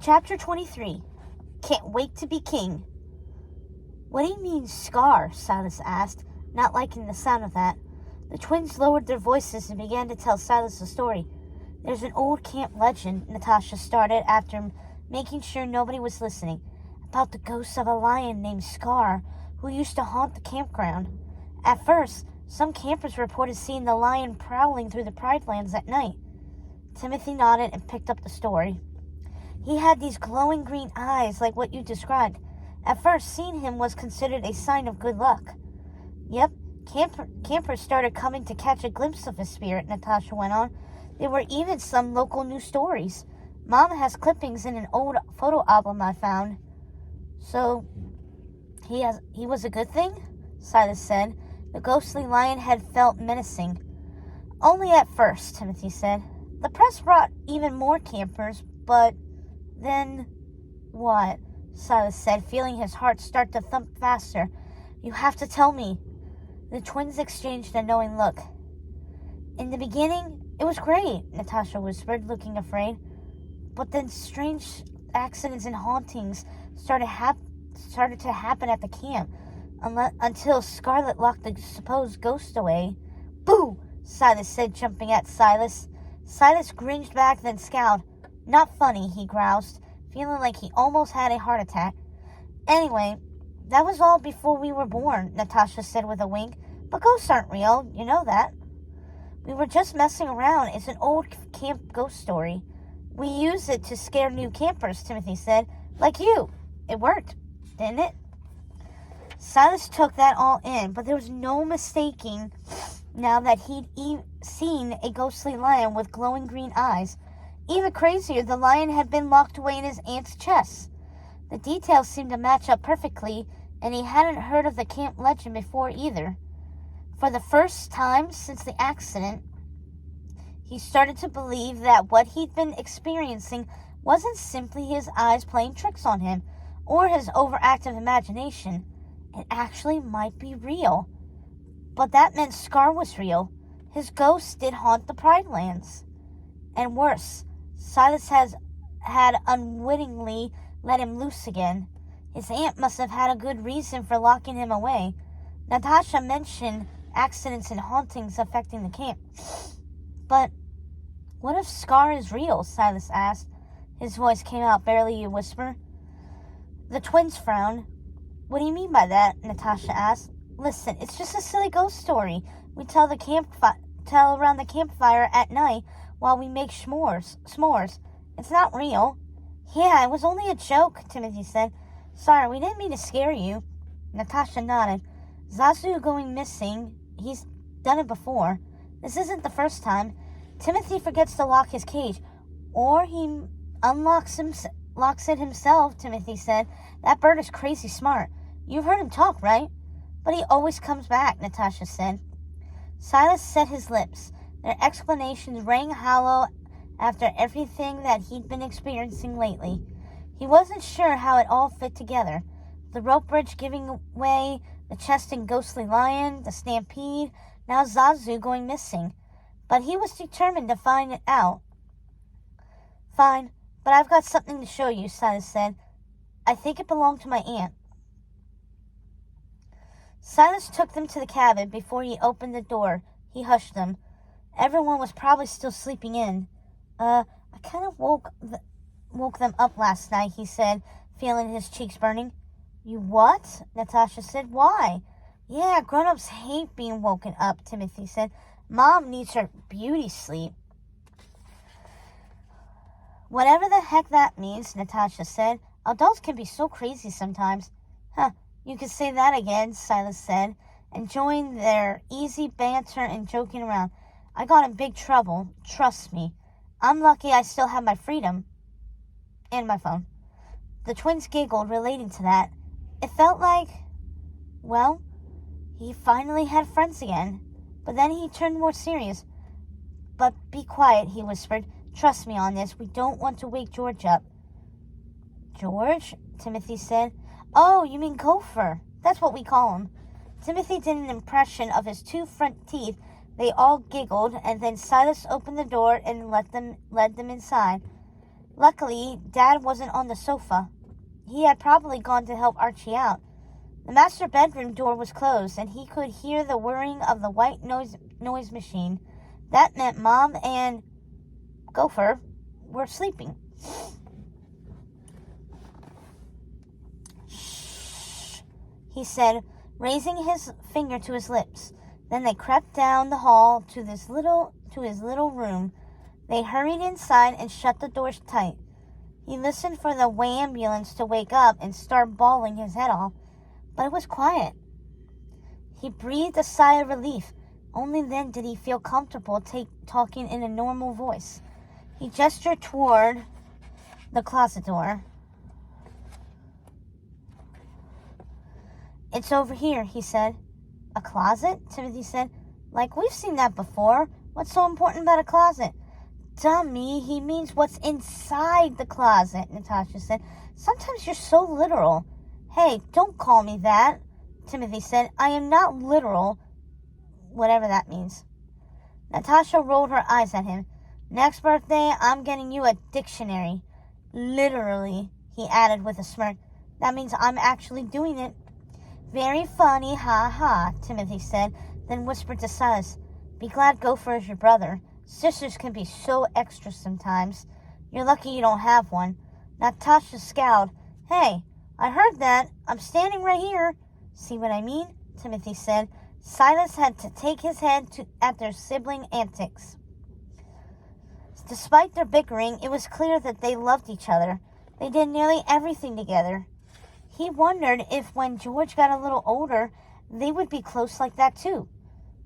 Chapter 23. Can't wait to be king. What do you mean, Scar? Silas asked, not liking the sound of that. The twins lowered their voices and began to tell Silas a story. There's an old camp legend, Natasha started after making sure nobody was listening, about the ghost of a lion named Scar who used to haunt the campground. At first, some campers reported seeing the lion prowling through the Pride Lands at night. Timothy nodded and picked up the story. He had these glowing green eyes like what you described. At first, seeing him was considered a sign of good luck. Yep, campers started coming to catch a glimpse of his spirit, Natasha went on. There were even some local news stories. Mom has clippings in an old photo album I found. So, he was a good thing? Silas said. The ghostly lion had felt menacing. Only at first, Timothy said. The press brought even more campers, but then what? Silas said, feeling his heart start to thump faster. You have to tell me. The twins exchanged a knowing look. In the beginning, it was great, Natasha whispered, looking afraid. But then strange accidents and hauntings started to happen at the camp, until Scarlet locked the supposed ghost away. Boo! Silas said, jumping at Silas. Silas cringed back, then scowled. Not funny, he groused, feeling like he almost had a heart attack. Anyway, that was all before we were born, Natasha said with a wink. But ghosts aren't real, you know that. We were just messing around. It's an old camp ghost story. We use it to scare new campers, Timothy said. Like you. It worked, didn't it? Silas took that all in, but there was no mistaking now that he'd seen a ghostly lion with glowing green eyes. Even crazier, the lion had been locked away in his aunt's chest. The details seemed to match up perfectly, and he hadn't heard of the camp legend before either. For the first time since the accident, he started to believe that what he'd been experiencing wasn't simply his eyes playing tricks on him, or his overactive imagination. It actually might be real. But that meant Scar was real. His ghost did haunt the Pride Lands. And worse, Silas had unwittingly let him loose again. His aunt must have had a good reason for locking him away. Natasha mentioned accidents and hauntings affecting the camp. But what if Scar is real? Silas asked. His voice came out barely a whisper. The twins frowned. What do you mean by that? Natasha asked. Listen, it's just a silly ghost story. We tell around the campfire at night while we make s'mores. It's not real. Yeah, it was only a joke, Timothy said. Sorry, we didn't mean to scare you. Natasha nodded. Zazu going missing. He's done it before. This isn't the first time. Timothy forgets to lock his cage. Or he locks it himself, Timothy said. That bird is crazy smart. You've heard him talk, right? But he always comes back, Natasha said. Silas set his lips. Their explanations rang hollow after everything that he'd been experiencing lately. He wasn't sure how it all fit together. The rope bridge giving way, the chest and ghostly lion, the stampede, now Zazu going missing. But he was determined to find it out. Fine, but I've got something to show you, Silas said. I think it belonged to my aunt. Silas took them to the cabin. Before he opened the door, he hushed them. Everyone was probably still sleeping in. I kind of woke them up last night, he said, feeling his cheeks burning. You what? Natasha said. Why? Yeah, grown-ups hate being woken up, Timothy said. Mom needs her beauty sleep. Whatever the heck that means, Natasha said. Adults can be so crazy sometimes. Huh, you could say that again, Silas said, enjoying their easy banter and joking around. I got in big trouble, trust me. I'm lucky I still have my freedom. And my phone. The twins giggled, relating to that. It felt like, well, he finally had friends again. But then he turned more serious. But be quiet, he whispered. Trust me on this. We don't want to wake George up. George? Timothy said. Oh, you mean Gopher. That's what we call him. Timothy did an impression of his two front teeth. They all giggled, and then Silas opened the door and led them inside. Luckily, Dad wasn't on the sofa. He had probably gone to help Archie out. The master bedroom door was closed, and he could hear the whirring of the white noise machine. That meant Mom and Gopher were sleeping. Shh, he said, raising his finger to his lips. Then they crept down the hall to his little room. They hurried inside and shut the doors tight. He listened for the ambulance to wake up and start bawling his head off, but it was quiet. He breathed a sigh of relief. Only then did he feel comfortable talking in a normal voice. He gestured toward the closet door. "It's over here," he said. "A closet?" Timothy said. "Like, we've seen that before. What's so important about a closet?" "Dummy, he means what's inside the closet," Natasha said. "Sometimes you're so literal." "Hey, don't call me that," Timothy said. "I am not literal," whatever that means. Natasha rolled her eyes at him. "Next birthday, I'm getting you a dictionary." "Literally," he added with a smirk. "That means I'm actually doing it." "Very funny, ha ha," Timothy said, then whispered to Silas, "Be glad Gopher is your brother. Sisters can be so extra sometimes. You're lucky you don't have one." Natasha scowled. "Hey, I heard that. I'm standing right here." "See what I mean?" Timothy said. Silas had to take his head at their sibling antics. Despite their bickering, it was clear that they loved each other. They did nearly everything together. He wondered if when George got a little older, they would be close like that too.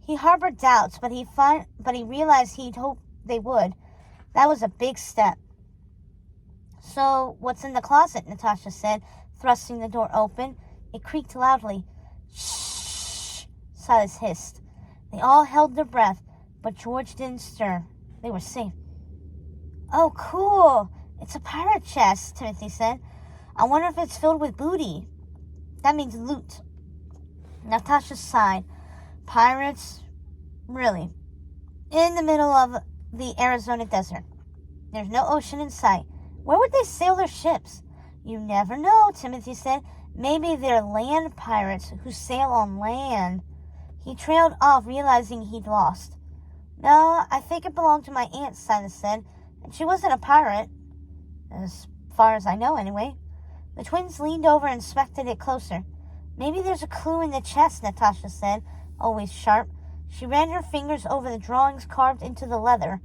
He harbored doubts, but he realized he'd hoped they would. That was a big step. "So, what's in the closet?" Natasha said, thrusting the door open. It creaked loudly. "Shh," Silas hissed. They all held their breath, but George didn't stir. They were safe. "Oh, cool. It's a pirate chest," Timothy said. "I wonder if it's filled with booty." "That means loot." Natasha sighed. "Pirates? Really? In the middle of the Arizona desert. There's no ocean in sight. Where would they sail their ships?" "You never know," Timothy said. "Maybe they're land pirates who sail on land." He trailed off, realizing he'd lost. "No, I think it belonged to my aunt," Silas said. "And she wasn't a pirate. As far as I know, anyway." The twins leaned over and inspected it closer. "Maybe there's a clue in the chest," Natasha said, always sharp. She ran her fingers over the drawings carved into the leather.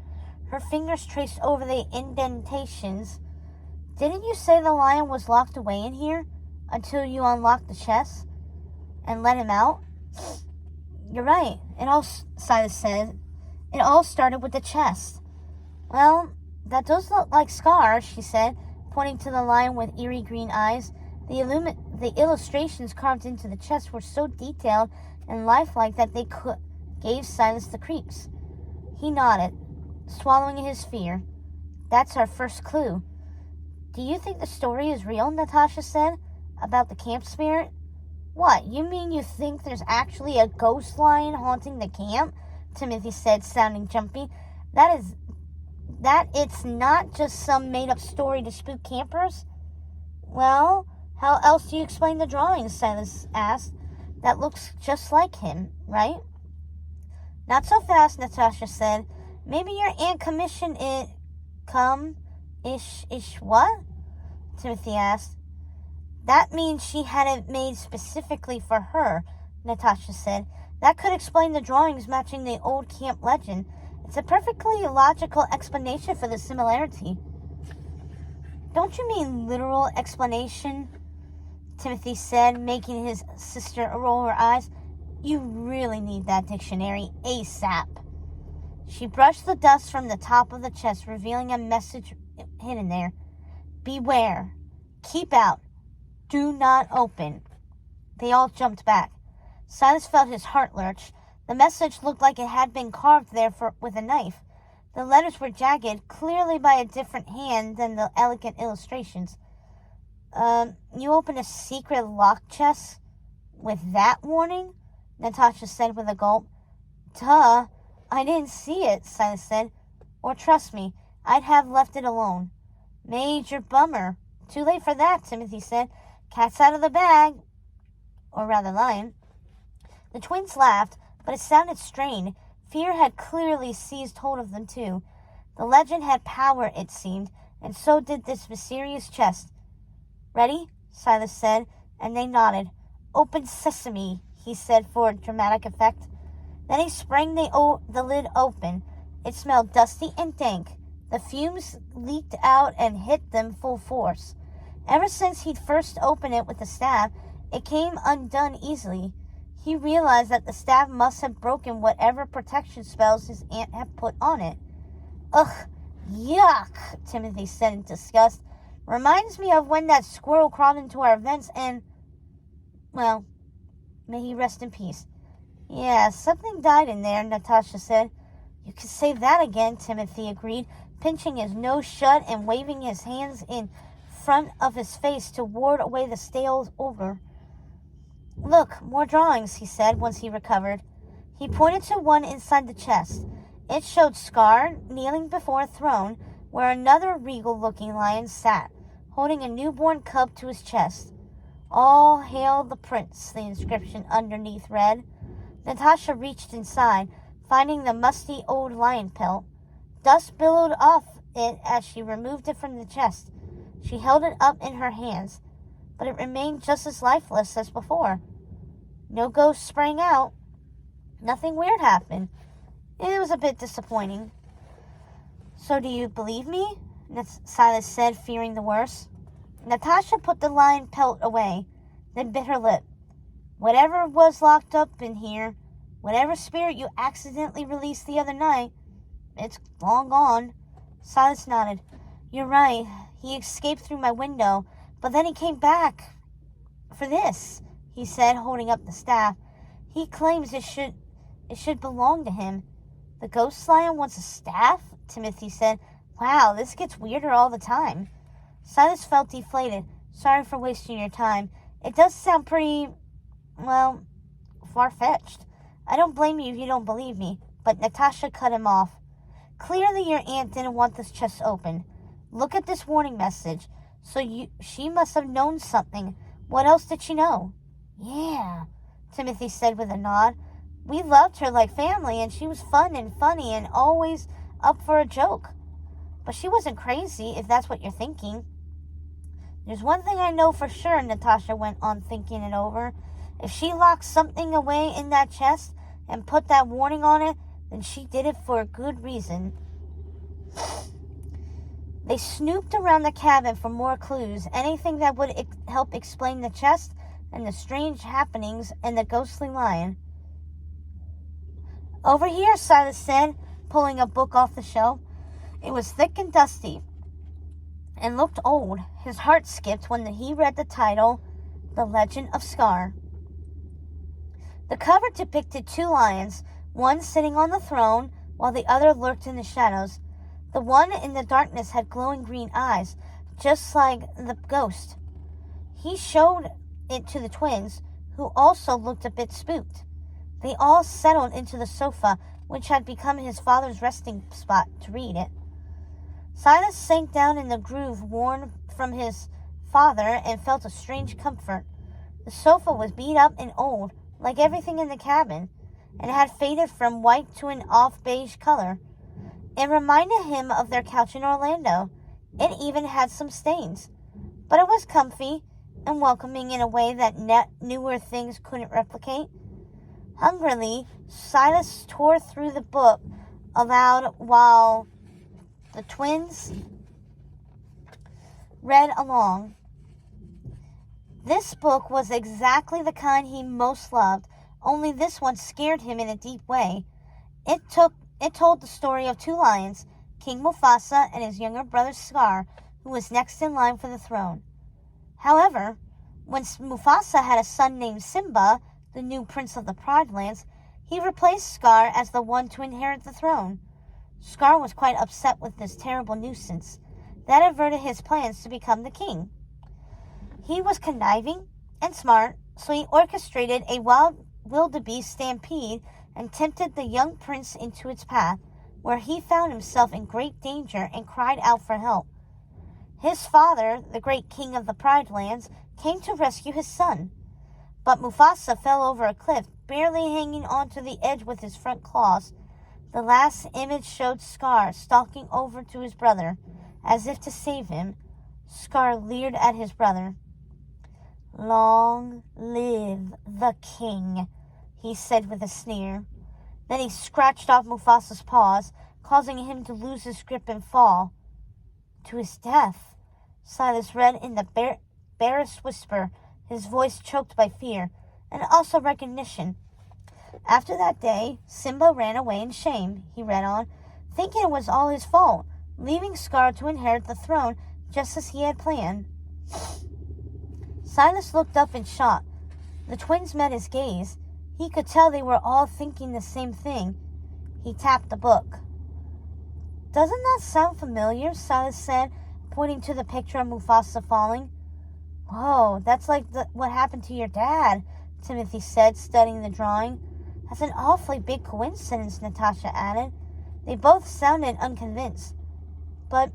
Her fingers traced over the indentations. "Didn't you say the lion was locked away in here until you unlocked the chest and let him out?" "You're right. Silas said. "It all started with the chest." "Well, that does look like Scar," she said, pointing to the lion with eerie green eyes. The illustrations carved into the chest were so detailed and lifelike that they gave Silas the creeps. He nodded, swallowing his fear. "That's our first clue." "Do you think the story is real?" Natasha said. "About the camp spirit?" "What, you mean you think there's actually a ghost lion haunting the camp?" Timothy said, sounding jumpy. That it's not just some made-up story to spook campers?" "Well, how else do you explain the drawings?" Silas asked. "That looks just like him, right?" "Not so fast," Natasha said. "Maybe your aunt commissioned it. What?" Timothy asked. "That means she had it made specifically for her," Natasha said. "That could explain the drawings matching the old camp legend. It's a perfectly logical explanation for the similarity." "Don't you mean literal explanation?" Timothy said, making his sister roll her eyes. "You really need that dictionary ASAP." She brushed the dust from the top of the chest, revealing a message hidden there. "Beware. Keep out. Do not open." They all jumped back. Silas felt his heart lurch. The message looked like it had been carved there with a knife. The letters were jagged, clearly by a different hand than the elegant illustrations. You opened a secret locked chest with that warning?" Natasha said with a gulp. "Duh, I didn't see it," Silas said. "Or trust me, I'd have left it alone." Major bummer. Too late for that, Timothy said. Cat's out of the bag. Or rather, lion. The twins laughed, but it sounded strained. Fear had clearly seized hold of them, too. The legend had power, it seemed, and so did this mysterious chest. Ready? Silas said, and they nodded. Open sesame, he said for dramatic effect. Then he sprang the lid open. It smelled dusty and dank. The fumes leaked out and hit them full force. Ever since he'd first opened it with the staff, it came undone easily. He realized that the staff must have broken whatever protection spells his aunt had put on it. Ugh, yuck, Timothy said in disgust. Reminds me of when that squirrel crawled into our vents and, well, may he rest in peace. Yeah, something died in there, Natasha said. You can say that again, Timothy agreed, pinching his nose shut and waving his hands in front of his face to ward away the stale odor. Look, more drawings, he said once he recovered. He pointed to one inside the chest. It showed Scar kneeling before a throne where another regal-looking lion sat, holding a newborn cub to his chest. All hail the prince, the inscription underneath read. Natasha reached inside, finding the musty old lion pelt. Dust billowed off it as she removed it from the chest. She held it up in her hands, but it remained just as lifeless as before. No ghost sprang out. Nothing weird happened. It was a bit disappointing. So do you believe me? Silas said, fearing the worst. Natasha put the lion pelt away, then bit her lip. Whatever was locked up in here, whatever spirit you accidentally released the other night, it's long gone. Silas nodded. You're right. He escaped through my window, but then he came back for this, he said, holding up the staff. He claims it should belong to him. The ghost lion wants a staff? Timothy said. Wow, this gets weirder all the time. Silas felt deflated. Sorry for wasting your time. It does sound pretty, well, far-fetched. I don't blame you if you don't believe me, but Natasha cut him off. Clearly your aunt didn't want this chest open. Look at this warning message. She must have known something. What else did she know? Yeah, Timothy said with a nod. We loved her like family, and she was fun and funny and always up for a joke. But she wasn't crazy, if that's what you're thinking. There's one thing I know for sure, Natasha went on, thinking it over. If she locked something away in that chest and put that warning on it, then she did it for a good reason. They snooped around the cabin for more clues, anything that would help explain the chest and the strange happenings and the ghostly lion. Over here, Silas said, pulling a book off the shelf. It was thick and dusty and looked old. His heart skipped when he read the title, The Legend of Scar. The cover depicted two lions, one sitting on the throne while the other lurked in the shadows. The one in the darkness had glowing green eyes, just like the ghost. He showed it to the twins, who also looked a bit spooked. They all settled into the sofa, which had become his father's resting spot, to read it. Silas sank down in the groove worn from his father and felt a strange comfort. The sofa was beat up and old, like everything in the cabin, and had faded from white to an off-beige color. It reminded him of their couch in Orlando. It even had some stains. But it was comfy and welcoming in a way that newer things couldn't replicate. Hungrily, Silas tore through the book aloud while the twins read along. This book was exactly the kind he most loved, only this one scared him in a deep way. It told the story of two lions, King Mufasa and his younger brother Scar, who was next in line for the throne. However, when Mufasa had a son named Simba, the new prince of the Pride Lands, he replaced Scar as the one to inherit the throne. Scar was quite upset with this terrible nuisance. That averted his plans to become the king. He was conniving and smart, so he orchestrated a wild wildebeest stampede and tempted the young prince into its path, where he found himself in great danger and cried out for help. His father, the great king of the Pride Lands, came to rescue his son. But Mufasa fell over a cliff, barely hanging onto the edge with his front claws. The last image showed Scar stalking over to his brother, as if to save him. Scar leered at his brother. "Long live the king," he said with a sneer. Then he scratched off Mufasa's paws, causing him to lose his grip and fall. To his death, Silas read in the barest whisper, his voice choked by fear, and also recognition. After that day, Simba ran away in shame, he read on, thinking it was all his fault, leaving Scar to inherit the throne just as he had planned. Silas looked up in shock. The twins met his gaze. He could tell they were all thinking the same thing. He tapped the book. "Doesn't that sound familiar?" Silas said, pointing to the picture of Mufasa falling. "Whoa, that's like what happened to your dad," Timothy said, studying the drawing. "That's an awfully big coincidence," Natasha added. They both sounded unconvinced. "But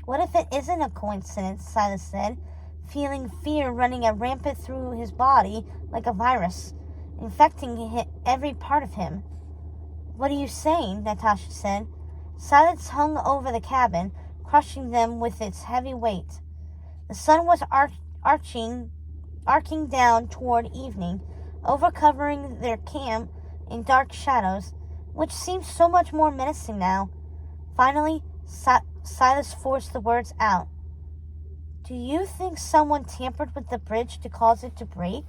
what if it isn't a coincidence?" Silas said, feeling fear running rampant through his body like a virus, infecting every part of him. "What are you saying?" Natasha said. Silence hung over the cabin, crushing them with its heavy weight. The sun was arcing down toward evening, overcovering their camp in dark shadows, which seemed so much more menacing now. Finally, Silas forced the words out. "Do you think someone tampered with the bridge to cause it to break?"